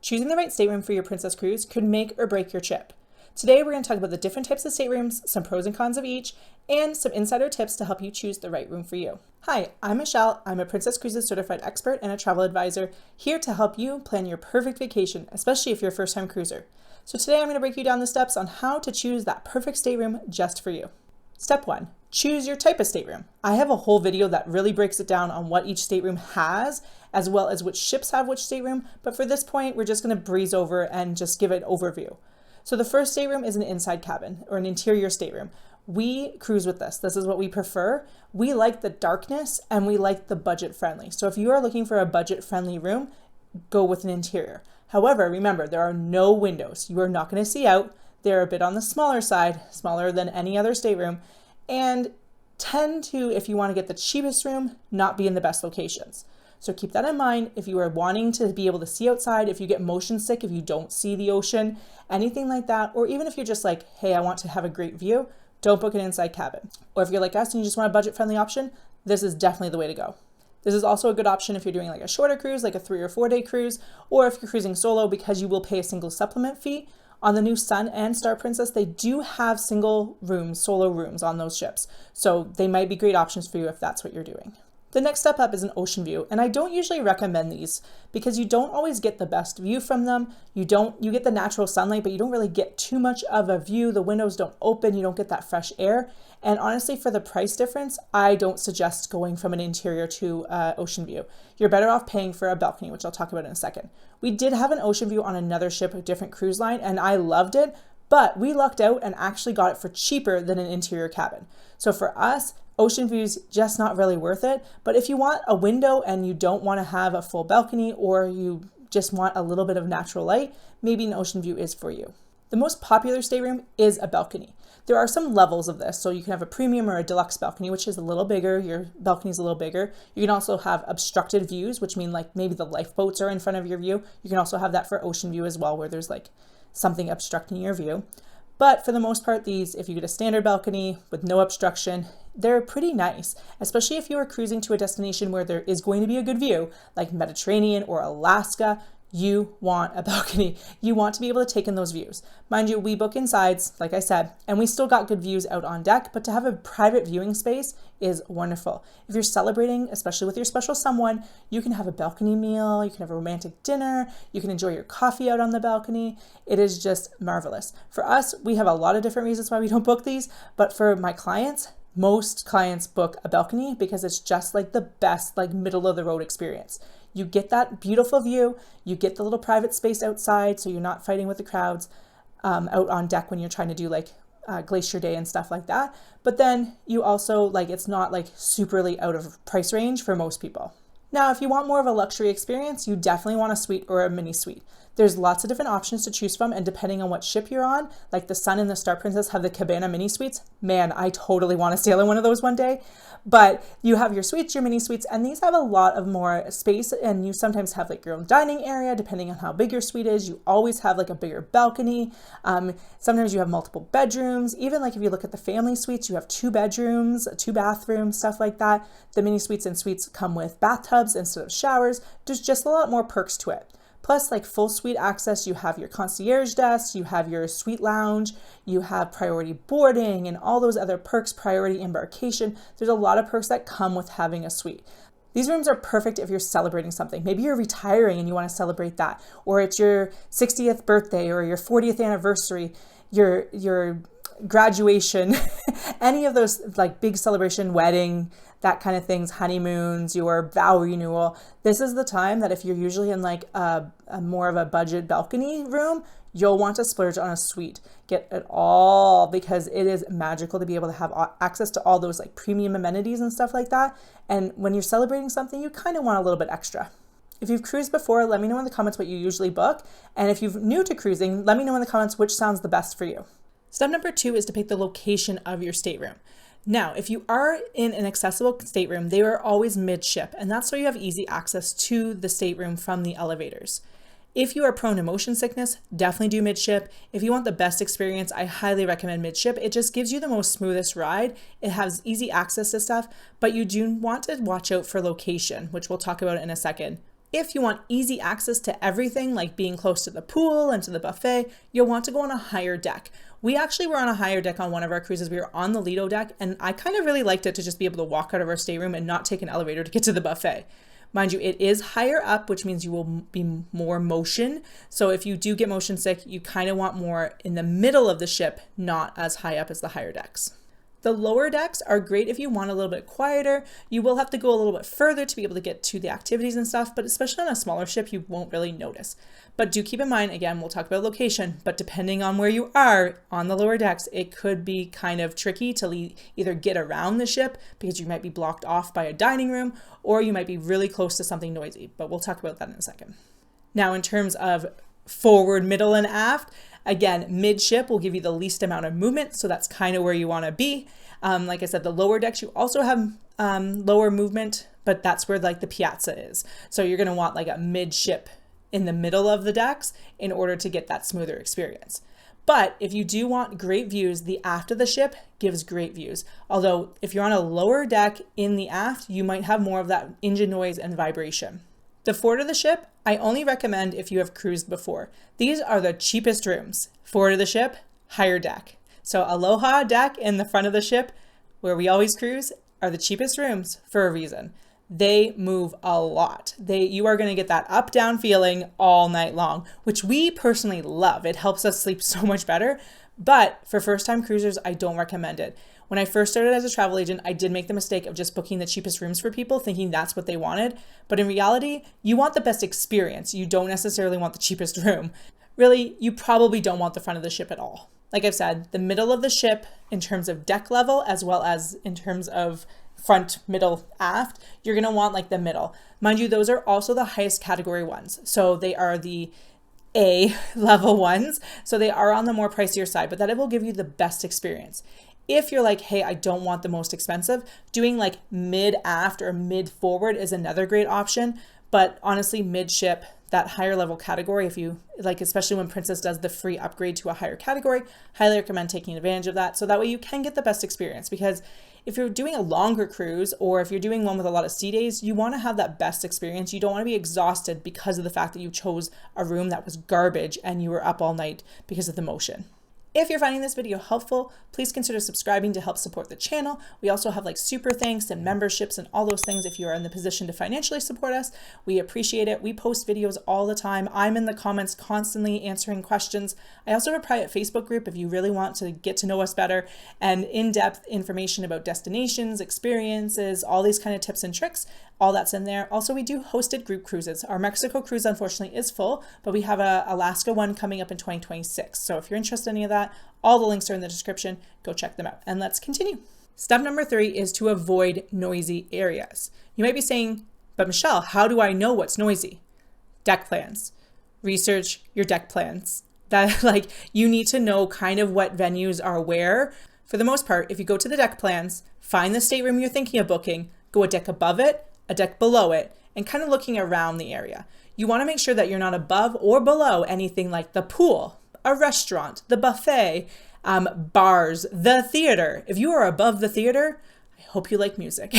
Choosing the right stateroom for your Princess Cruise could make or break your trip. Today, we're going to talk about the different types of staterooms, some pros and cons of each, and some insider tips to help you choose the right room for you. Hi, I'm Michele. I'm a Princess Cruises certified expert and a travel advisor, here to help you plan your perfect vacation, especially if you're a first-time cruiser. So today, I'm going to break you down the steps on how to choose that perfect stateroom just for you. Step 1. Choose your type of stateroom. I have a whole video that really breaks it down on what each stateroom has, as well as which ships have which stateroom, but for this point, we're just going to breeze over and just give an overview. So the first stateroom is an inside cabin or an interior stateroom. We cruise with this. This is what we prefer. We like the darkness and we like the budget friendly. So if you are looking for a budget friendly room, go with an interior. However, remember, there are no windows. You are not going to see out. They're a bit on the smaller side, smaller than any other stateroom, and tend to, if you want to get the cheapest room, not be in the best locations. So keep that in mind if you are wanting to be able to see outside, if you get motion sick, if you don't see the ocean, anything like that, or even if you're just like, hey, I want to have a great view, don't book an inside cabin. Or if you're like us and you just want a budget-friendly option, this is definitely the way to go. This is also a good option if you're doing like a shorter cruise, like a 3 or 4 day cruise, or if you're cruising solo because you will pay a single supplement fee. On the new Sun and Star Princess, they do have single rooms, solo rooms on those ships. So they might be great options for you if that's what you're doing. The next step up is an ocean view, and I don't usually recommend these because you don't always get the best view from them. You get the natural sunlight, but you don't really get too much of a view. The windows don't open, you don't get that fresh air. And honestly, for the price difference, I don't suggest going from an interior to ocean view. You're better off paying for a balcony, which I'll talk about in a second. We did have an ocean view on another ship, a different cruise line, and I loved it, but we lucked out and actually got it for cheaper than an interior cabin. So for us, ocean view's just not really worth it. But if you want a window and you don't want to have a full balcony, or you just want a little bit of natural light, maybe an ocean view is for you. The most popular stateroom is a balcony. There are some levels of this. So you can have a premium or a deluxe balcony, which is a little bigger. Your balcony's a little bigger. You can also have obstructed views, which mean like maybe the lifeboats are in front of your view. You can also have that for ocean view as well, where there's like something obstructing your view. But for the most part, these, if you get a standard balcony with no obstruction, they're pretty nice, especially if you are cruising to a destination where there is going to be a good view, like Mediterranean or Alaska. You want a balcony. You want to be able to take in those views. Mind you, we book insides, like I said, and we still got good views out on deck, but to have a private viewing space is wonderful. If you're celebrating, especially with your special someone, you can have a balcony meal, you can have a romantic dinner, you can enjoy your coffee out on the balcony. It is just marvelous. For us, we have a lot of different reasons why we don't book these, but for my clients, most clients book a balcony because it's just like the best, like middle of the road experience. You get that beautiful view, you get the little private space outside, so you're not fighting with the crowds out on deck when you're trying to do like Glacier Day and stuff like that. But then you also, like, it's not like superly out of price range for most people. Now, if you want more of a luxury experience, you definitely want a suite or a mini suite. There's lots of different options to choose from, and depending on what ship you're on, like the Sun and the Star Princess have the Cabana mini suites. Man, I totally want to sail in one of those one day. But you have your suites, your mini suites, and these have a lot of more space, and you sometimes have like your own dining area, depending on how big your suite is. You always have like a bigger balcony. Sometimes you have multiple bedrooms. Even like if you look at the family suites, you have 2 bedrooms, 2 bathrooms, stuff like that. The mini suites and suites come with bathtubs instead of showers. There's just a lot more perks to it. Plus, like full suite access, you have your concierge desk, you have your suite lounge, you have priority boarding and all those other perks, priority embarkation. There's a lot of perks that come with having a suite. These rooms are perfect if you're celebrating something. Maybe you're retiring and you want to celebrate that, or it's your 60th birthday or your 40th anniversary, your graduation, any of those like big celebration, wedding, that kind of things, honeymoons, your vow renewal. This is the time that if you're usually in like a more of a budget balcony room, you'll want to splurge on a suite. Get it all, because it is magical to be able to have access to all those like premium amenities and stuff like that. And when you're celebrating something, you kind of want a little bit extra. If you've cruised before, let me know in the comments what you usually book. And if you're new to cruising, let me know in the comments which sounds the best for you. Step number 2 is to pick the location of your stateroom. Now, if you are in an accessible stateroom, they are always midship, and that's so you have easy access to the stateroom from the elevators. If you are prone to motion sickness, definitely do midship. If you want the best experience, I highly recommend midship. It just gives you the most smoothest ride. It has easy access to stuff, but you do want to watch out for location, which we'll talk about in a second. If you want easy access to everything, like being close to the pool and to the buffet, you'll want to go on a higher deck. We actually were on a higher deck on one of our cruises. We were on the Lido deck, and I kind of really liked it to just be able to walk out of our stateroom and not take an elevator to get to the buffet. Mind you, it is higher up, which means you will be more motion. So if you do get motion sick, you kind of want more in the middle of the ship, not as high up as the higher decks. The lower decks are great if you want a little bit quieter. You will have to go a little bit further to be able to get to the activities and stuff, but especially on a smaller ship, you won't really notice. But do keep in mind, again, we'll talk about location, but depending on where you are on the lower decks, it could be kind of tricky to either get around the ship because you might be blocked off by a dining room, or you might be really close to something noisy, but we'll talk about that in a second. Now, in terms of forward, middle, and aft, again, midship will give you the least amount of movement, so that's kind of where you want to be. Like I said, the lower decks, you also have lower movement, but that's where like the piazza is. So you're going to want like a midship in the middle of the decks in order to get that smoother experience. But if you do want great views, the aft of the ship gives great views. Although if you're on a lower deck in the aft, you might have more of that engine noise and vibration. The forward of the ship, I only recommend if you have cruised before. These are the cheapest rooms. Forward of the ship, higher deck. So Aloha deck in the front of the ship, where we always cruise, are the cheapest rooms for a reason. They move a lot. You are going to get that up-down feeling all night long, which we personally love. It helps us sleep so much better. But for first-time cruisers, I don't recommend it. When I first started as a travel agent, I did make the mistake of just booking the cheapest rooms for people, thinking that's what they wanted. But in reality, you want the best experience. You don't necessarily want the cheapest room. Really, you probably don't want the front of the ship at all. Like I've said, the middle of the ship in terms of deck level, as well as in terms of front, middle, aft, you're going to want like the middle. Mind you, those are also the highest category ones. So they are the A level ones. So they are on the more pricier side, but that it will give you the best experience. If you're like, hey, I don't want the most expensive, doing like mid-aft or mid-forward is another great option. But honestly, midship, that higher level category, if you like, especially when Princess does the free upgrade to a higher category, highly recommend taking advantage of that. So that way you can get the best experience, because if you're doing a longer cruise or if you're doing one with a lot of sea days, you want to have that best experience. You don't want to be exhausted because of the fact that you chose a room that was garbage and you were up all night because of the motion. If you're finding this video helpful, please consider subscribing to help support the channel. We also have like super thanks and memberships and all those things if you are in the position to financially support us. We appreciate it. We post videos all the time. I'm in the comments constantly answering questions. I also have a private Facebook group if you really want to get to know us better and in-depth information about destinations, experiences, all these kind of tips and tricks. All that's in there. Also, we do hosted group cruises. Our Mexico cruise, unfortunately, is full, but we have a Alaska one coming up in 2026. So if you're interested in any of that, all the links are in the description. Go check them out. And let's continue. Step number 3 is to avoid noisy areas. You might be saying, but Michelle, how do I know what's noisy? Deck plans. Research your deck plans. That like you need to know kind of what venues are where. For the most part, if you go to the deck plans, find the stateroom you're thinking of booking, go a deck above it, a deck below it, and kind of looking around the area. You want to make sure that you're not above or below anything like the pool, a restaurant, the buffet, bars, the theater. If you are above the theater, I hope you like music.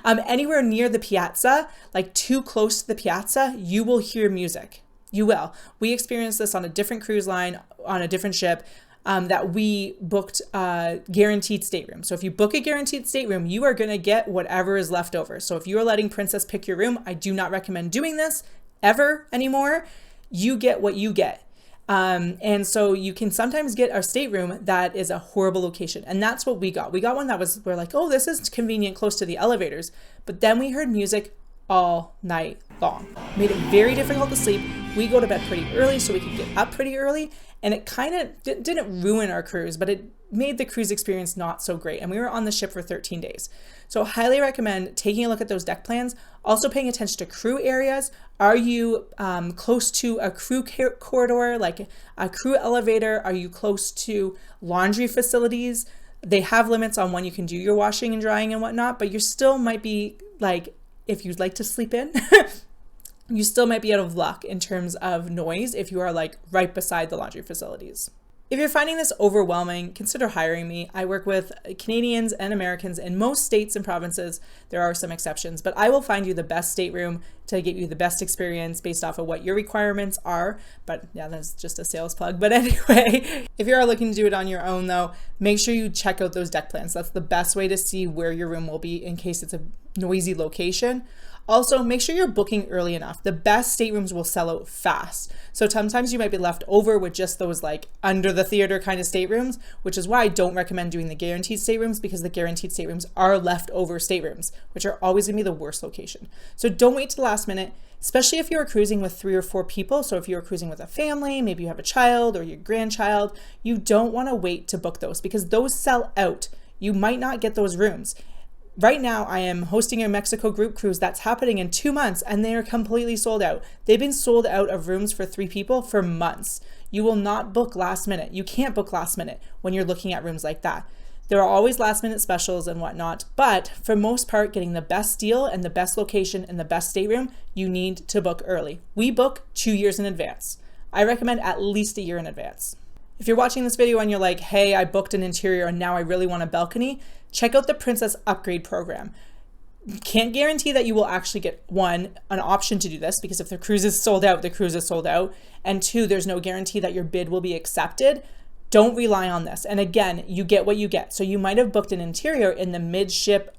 Anywhere near the piazza, like too close to the piazza, you will hear music. You will. We experienced this on a different cruise line, on a different ship. That we booked a guaranteed stateroom. So if you book a guaranteed stateroom, you are going to get whatever is left over. So if you are letting Princess pick your room, I do not recommend doing this ever anymore. You get what you get. And so you can sometimes get a stateroom that is a horrible location. And that's what we got. We got one that we're like, oh, this is convenient, close to the elevators. But then we heard music all night long. Made it very difficult to sleep. We go to bed pretty early so we could get up pretty early. And it kind of didn't ruin our cruise, but it made the cruise experience not so great. And we were on the ship for 13 days. So highly recommend taking a look at those deck plans. Also paying attention to crew areas. Are you close to a crew corridor, like a crew elevator? Are you close to laundry facilities? They have limits on when you can do your washing and drying and whatnot, but you still might be like, if you'd like to sleep in, you still might be out of luck in terms of noise if you are like right beside the laundry facilities. If you're finding this overwhelming, consider hiring me. I work with Canadians and Americans in most states and provinces. There are some exceptions, but I will find you the best stateroom to get you the best experience based off of what your requirements are. But yeah, that's just a sales plug. But anyway, if you are looking to do it on your own though, make sure you check out those deck plans. That's the best way to see where your room will be in case it's a noisy location. Also, make sure you're booking early enough. The best staterooms will sell out fast. So sometimes you might be left over with just those like under the theater kind of staterooms, which is why I don't recommend doing the guaranteed staterooms, because the guaranteed staterooms are leftover staterooms, which are always gonna be the worst location. So don't wait to the last minute, especially if you're cruising with 3 or 4 people. So if you're cruising with a family, maybe you have a child or your grandchild, you don't wanna wait to book those because those sell out. You might not get those rooms. Right now, I am hosting a Mexico group cruise that's happening in 2 months and they are completely sold out. They've been sold out of rooms for 3 people for months. You will not book last minute. You can't book last minute when you're looking at rooms like that. There are always last minute specials and whatnot, but for most part, getting the best deal and the best location and the best stateroom, you need to book early. We book 2 years in advance. I recommend at least a year in advance. If you're watching this video and you're like, hey, I booked an interior and now I really want a balcony, check out the Princess Upgrade program. Can't guarantee that you will actually get, 1, an option to do this, because if the cruise is sold out, the cruise is sold out. And 2, there's no guarantee that your bid will be accepted. Don't rely on this. And again, you get what you get. So you might have booked an interior in the midship,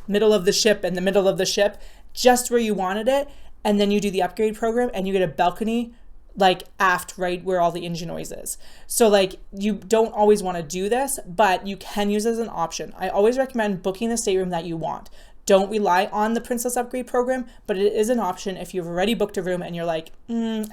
middle of the ship, in the middle of the ship, just where you wanted it. And then you do the upgrade program and you get a balcony like aft, right where all the engine noise is. So like you don't always want to do this, but you can use it as an option. I always recommend booking the stateroom that you want. Don't rely on the Princess Upgrade program, but it is an option if you've already booked a room and you're like,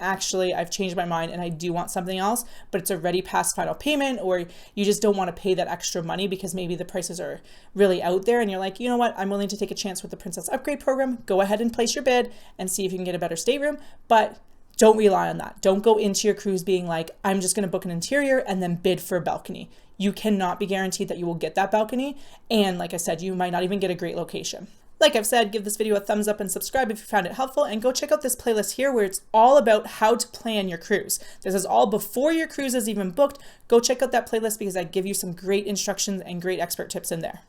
actually, I've changed my mind and I do want something else, but it's already past final payment, or you just don't want to pay that extra money because maybe the prices are really out there and you're like, you know what, I'm willing to take a chance with the Princess Upgrade program. Go ahead and place your bid and see if you can get a better stateroom, but don't rely on that. Don't go into your cruise being like, I'm just going to book an interior and then bid for a balcony. You cannot be guaranteed that you will get that balcony. And like I said, you might not even get a great location. Like I've said, give this video a thumbs up and subscribe if you found it helpful, and go check out this playlist here where it's all about how to plan your cruise. This is all before your cruise is even booked. Go check out that playlist because I give you some great instructions and great expert tips in there.